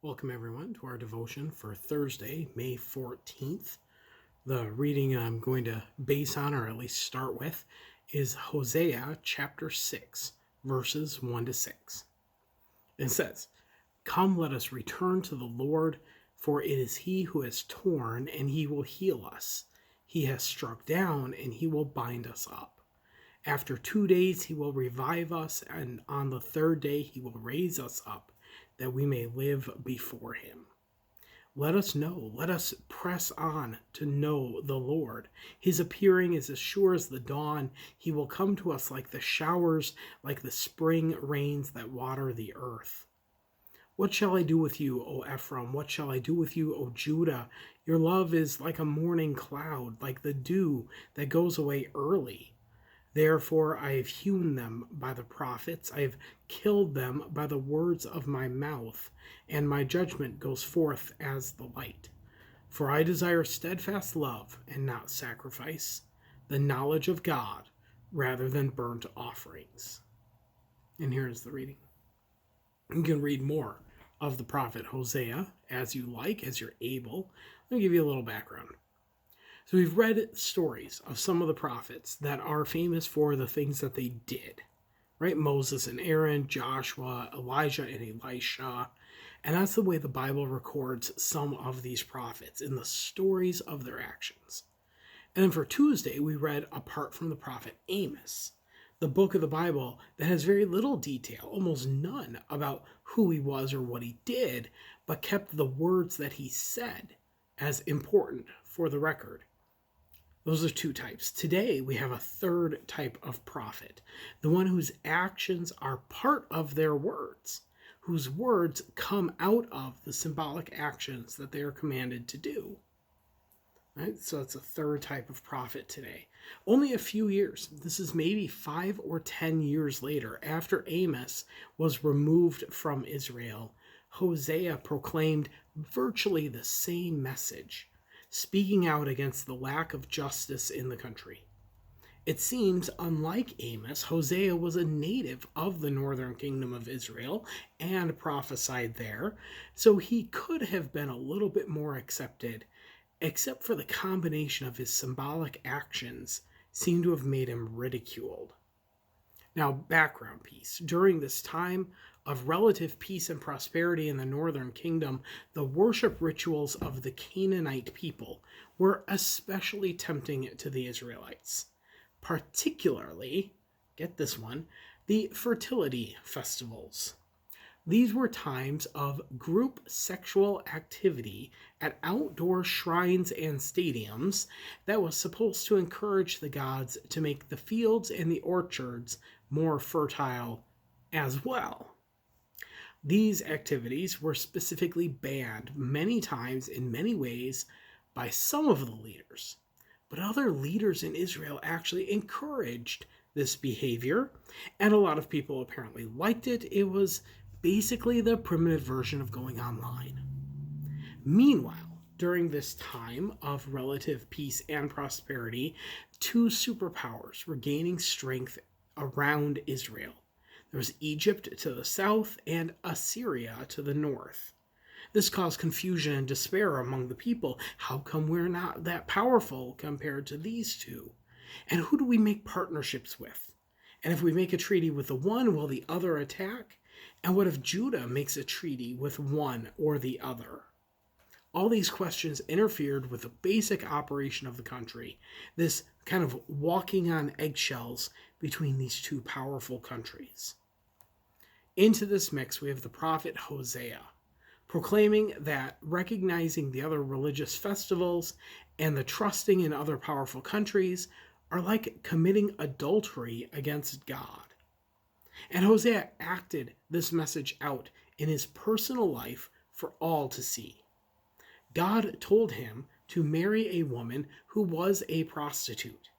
Welcome everyone to our devotion for Thursday, May 14th. The reading I'm going to base on, or at least start with, is Hosea chapter 6, verses 1 to 6. It says, "Come, let us return to the Lord, for it is he who has torn, and he will heal us. He has struck down, and he will bind us up. After 2 days he will revive us, and on the third day he will raise us up, that we may live before him. Let us press on to know the Lord. His appearing is as sure as the dawn. He will come to us like the showers, like the spring rains that water the earth. What shall I do with you, O Ephraim? What shall I do with you, O Judah? Your love is like a morning cloud, like the dew that goes away early. Therefore I have hewn them by the prophets, I have killed them by the words of my mouth, and my judgment goes forth as the light. For I desire steadfast love and not sacrifice, the knowledge of God rather than burnt offerings." And here is the reading. You can read more of the prophet Hosea as you like, as you're able. Let me give you a little background. So we've read stories of some of the prophets that are famous for the things that they did, right? Moses and Aaron, Joshua, Elijah and Elisha. And that's the way the Bible records some of these prophets in the stories of their actions. And then for Tuesday, we read a part from the prophet Amos, the book of the Bible that has very little detail, almost none, about who he was or what he did, but kept the words that he said as important for the record. Those are two types. Today, we have a third type of prophet, the one whose actions are part of their words, whose words come out of the symbolic actions that they are commanded to do. Right? So it's a third type of prophet today. Only a few years, this is maybe 5 or 10 years later, after Amos was removed from Israel, Hosea proclaimed virtually the same message, speaking out against the lack of justice in the country. It seems, unlike Amos, Hosea was a native of the northern kingdom of Israel and prophesied there, so he could have been a little bit more accepted, except for the combination of his symbolic actions seemed to have made him ridiculed. Now, background piece. During this time of relative peace and prosperity in the northern kingdom, the worship rituals of the Canaanite people were especially tempting to the Israelites. Particularly, get this one, the Fertility Festivals. These were times of group sexual activity at outdoor shrines and stadiums that was supposed to encourage the gods to make the fields and the orchards more fertile as well. These activities were specifically banned many times in many ways by some of the leaders, but other leaders in Israel actually encouraged this behavior, and a lot of people apparently liked it. It was basically the primitive version of going online. Meanwhile, during this time of relative peace and prosperity, two superpowers were gaining strength around Israel. There was Egypt to the south and Assyria to the north. This caused confusion and despair among the people. How come we're not that powerful compared to these two? And who do we make partnerships with? And if we make a treaty with the one, will the other attack? And what if Judah makes a treaty with one or the other? All these questions interfered with the basic operation of the country, this kind of walking on eggshells between these two powerful countries. Into this mix, we have the prophet Hosea, proclaiming that recognizing the other religious festivals and the trusting in other powerful countries are like committing adultery against God. And Hosea acted this message out in his personal life for all to see. God told him to marry a woman who was a prostitute.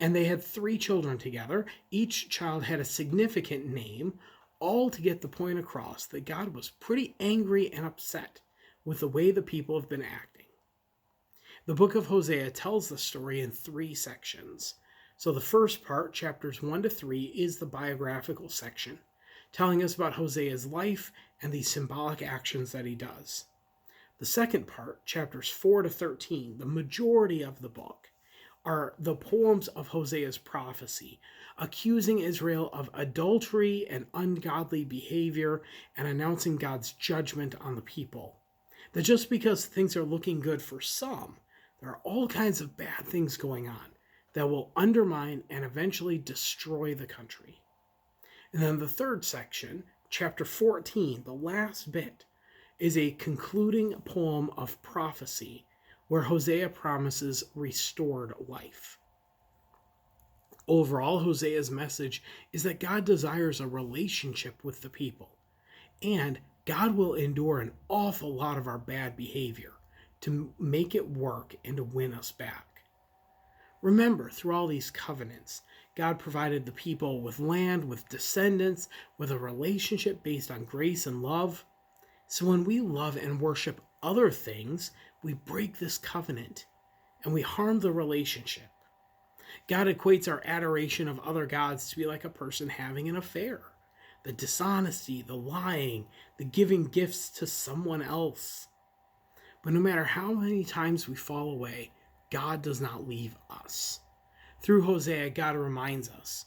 And they had 3 children together. Each child had a significant name, all to get the point across that God was pretty angry and upset with the way the people have been acting. The book of Hosea tells the story in 3 sections. So the first part, chapters 1 to 3, is the biographical section. telling us about Hosea's life and the symbolic actions that he does. The second part, chapters 4 to 13, the majority of the book, are the poems of Hosea's prophecy, accusing Israel of adultery and ungodly behavior and announcing God's judgment on the people. That just because things are looking good for some, there are all kinds of bad things going on that will undermine and eventually destroy the country. And then the third section, chapter 14, the last bit, is a concluding poem of prophecy where Hosea promises restored life. Overall, Hosea's message is that God desires a relationship with the people, and God will endure an awful lot of our bad behavior to make it work and to win us back. Remember, through all these covenants, God provided the people with land, with descendants, with a relationship based on grace and love. So when we love and worship other things, we break this covenant and we harm the relationship. God equates our adoration of other gods to be like a person having an affair. The dishonesty, the lying, the giving gifts to someone else. But no matter how many times we fall away, God does not leave us. Through Hosea, God reminds us,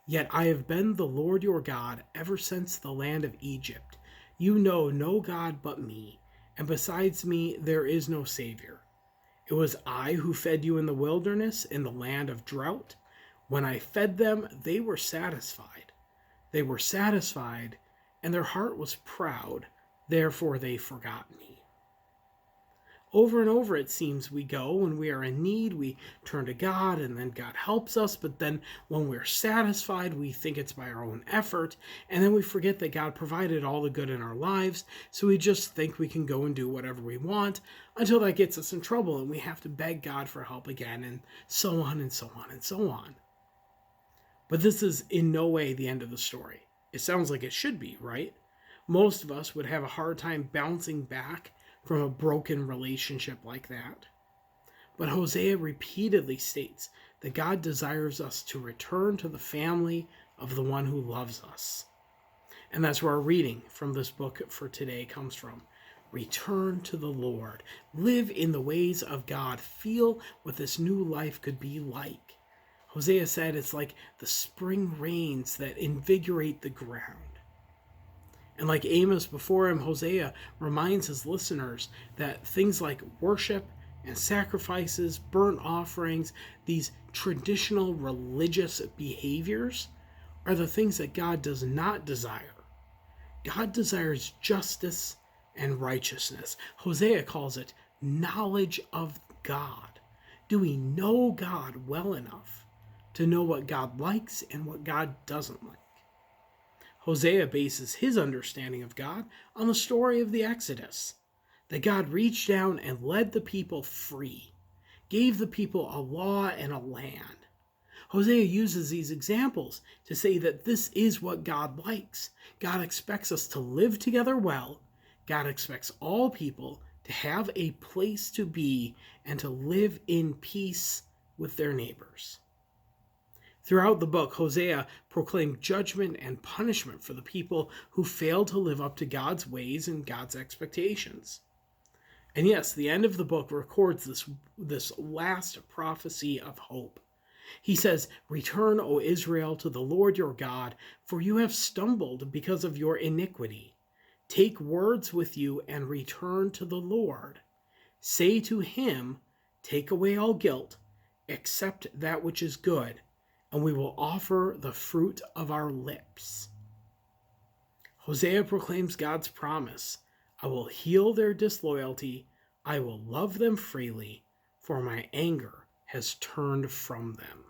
"Yet I have been the Lord your God ever since the land of Egypt. You know no God but me, and besides me there is no Savior. It was I who fed you in the wilderness, in the land of drought. When I fed them, they were satisfied. They were satisfied, and their heart was proud, therefore they forgot me." Over and over, it seems, we go when we are in need, we turn to God, and then God helps us. But then when we're satisfied, we think it's by our own effort, and then we forget that God provided all the good in our lives, so we just think we can go and do whatever we want until that gets us in trouble, and we have to beg God for help again, and so on and so on and so on. But this is in no way the end of the story. It sounds like it should be, right? Most of us would have a hard time bouncing back from a broken relationship like that. But Hosea repeatedly states that God desires us to return to the family of the one who loves us. And that's where our reading from this book for today comes from. Return to the Lord. Live in the ways of God. Feel what this new life could be like. Hosea said it's like the spring rains that invigorate the ground. And like Amos before him, Hosea reminds his listeners that things like worship and sacrifices, burnt offerings, these traditional religious behaviors are the things that God does not desire. God desires justice and righteousness. Hosea calls it knowledge of God. Do we know God well enough to know what God likes and what God doesn't like? Hosea bases his understanding of God on the story of the Exodus, that God reached down and led the people free, gave the people a law and a land. Hosea uses these examples to say that this is what God likes. God expects us to live together well. God expects all people to have a place to be and to live in peace with their neighbors. Throughout the book, Hosea proclaimed judgment and punishment for the people who failed to live up to God's ways and God's expectations. And yes, the end of the book records this last prophecy of hope. He says, "Return, O Israel, to the Lord your God, for you have stumbled because of your iniquity. Take words with you and return to the Lord. Say to him, take away all guilt, accept that which is good, and we will offer the fruit of our lips." Hosea proclaims God's promise, "I will heal their disloyalty, I will love them freely, for my anger has turned from them."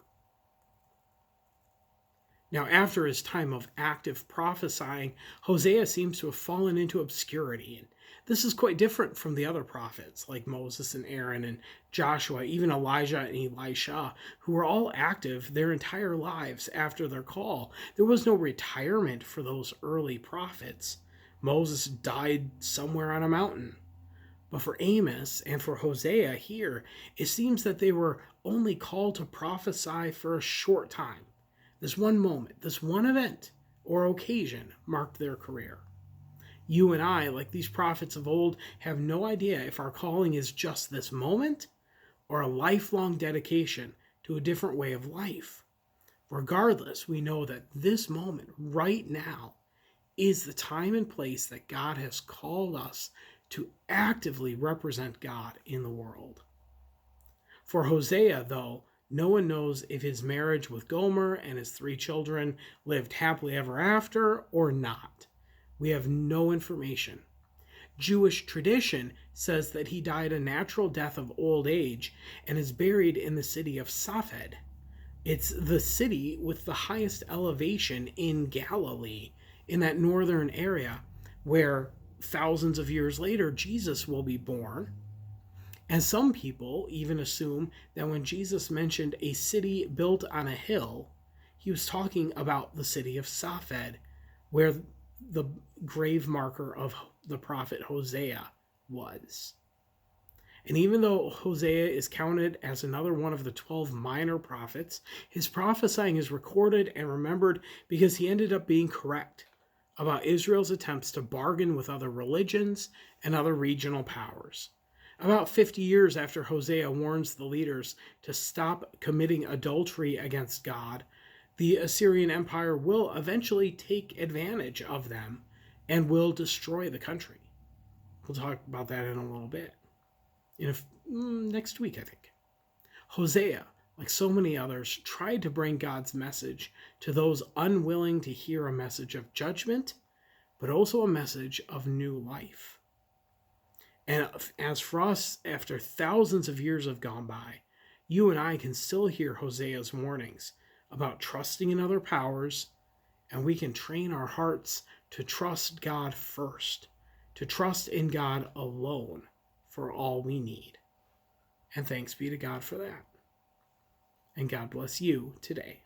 Now, after his time of active prophesying, Hosea seems to have fallen into obscurity. And this is quite different from the other prophets like Moses and Aaron and Joshua, even Elijah and Elisha, who were all active their entire lives after their call. There was no retirement for those early prophets. Moses died somewhere on a mountain. But for Amos and for Hosea here, it seems that they were only called to prophesy for a short time. This one moment, this one event or occasion marked their career. You and I, like these prophets of old, have no idea if our calling is just this moment or a lifelong dedication to a different way of life. Regardless, we know that this moment, right now, is the time and place that God has called us to actively represent God in the world. For Hosea, though, no one knows if his marriage with Gomer and his 3 children lived happily ever after or not. We have no information. Jewish tradition says that he died a natural death of old age and is buried in the city of Safed. It's the city with the highest elevation in Galilee, in that northern area where thousands of years later Jesus will be born. And some people even assume that when Jesus mentioned a city built on a hill, he was talking about the city of Safed, where the grave marker of the prophet Hosea was. And even though Hosea is counted as another one of the 12 minor prophets, his prophesying is recorded and remembered because he ended up being correct about Israel's attempts to bargain with other religions and other regional powers. About 50 years after Hosea warns the leaders to stop committing adultery against God, the Assyrian Empire will eventually take advantage of them and will destroy the country. We'll talk about that in a little bit. Next week, I think. Hosea, like so many others, tried to bring God's message to those unwilling to hear a message of judgment, but also a message of new life. And as for us, after thousands of years have gone by, you and I can still hear Hosea's warnings about trusting in other powers, and we can train our hearts to trust God first, to trust in God alone for all we need. And thanks be to God for that. And God bless you today.